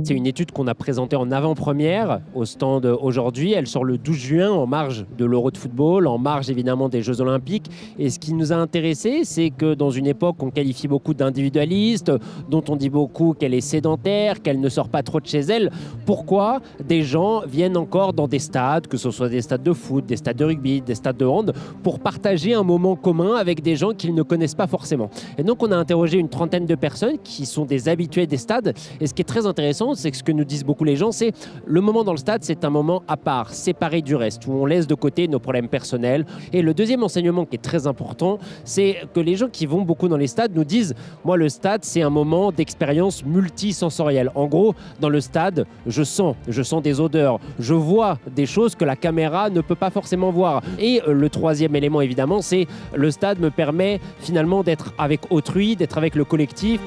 C'est une étude qu'on a présentée en avant-première au stand aujourd'hui. Elle sort le 12 juin en marge de l'Euro de football, en marge évidemment des Jeux Olympiques. Et ce qui nous a intéressé, c'est que dans une époque qu'on qualifie beaucoup d'individualiste, dont on dit beaucoup qu'elle est sédentaire, qu'elle ne sort pas trop de chez elle, pourquoi des gens viennent encore dans des stades, que ce soit des stades de foot, des stades de rugby, des stades de hand, pour partager un moment commun avec des gens qu'ils ne connaissent pas forcément. Et donc on a interrogé une trentaine de personnes qui sont des habitués des stades. Et ce qui est très intéressant, c'est que ce que nous disent beaucoup les gens, c'est le moment dans le stade, c'est un moment à part, séparé du reste, où on laisse de côté nos problèmes personnels. Et le deuxième enseignement qui est très important, c'est que les gens qui vont beaucoup dans les stades nous disent, moi le stade, c'est un moment d'expérience multisensorielle. En gros, dans le stade, je sens des odeurs, je vois des choses que la caméra ne peut pas forcément voir. Et le troisième élément, évidemment, c'est le stade me permet finalement d'être avec autrui, d'être avec le collectif.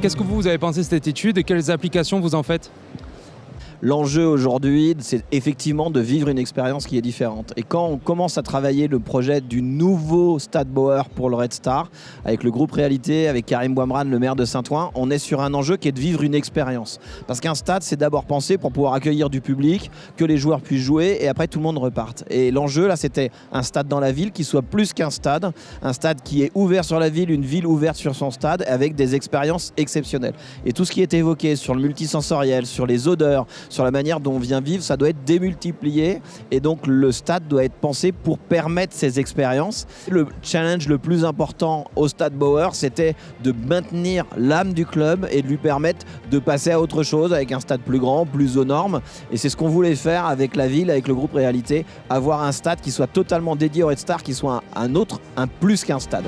Qu'est-ce que vous avez pensé de cette étude et quelles applications vous en faites ? L'enjeu aujourd'hui, c'est effectivement de vivre une expérience qui est différente. Et quand on commence à travailler le projet du nouveau Stade Bauer pour le Red Star, avec le groupe Réalité, avec Karim Bouamran, le maire de Saint-Ouen, on est sur un enjeu qui est de vivre une expérience. Parce qu'un stade, c'est d'abord pensé pour pouvoir accueillir du public, que les joueurs puissent jouer et après tout le monde reparte. Et l'enjeu, là, c'était un stade dans la ville qui soit plus qu'un stade, un stade qui est ouvert sur la ville, une ville ouverte sur son stade, avec des expériences exceptionnelles. Et tout ce qui est évoqué sur le multisensoriel, sur les odeurs, sur la manière dont on vient vivre, ça doit être démultiplié et donc le stade doit être pensé pour permettre ces expériences. Le challenge le plus important au Stade Bauer, c'était de maintenir l'âme du club et de lui permettre de passer à autre chose avec un stade plus grand, plus aux normes. Et c'est ce qu'on voulait faire avec la ville, avec le groupe Réalité, avoir un stade qui soit totalement dédié au Red Star, qui soit un plus qu'un stade.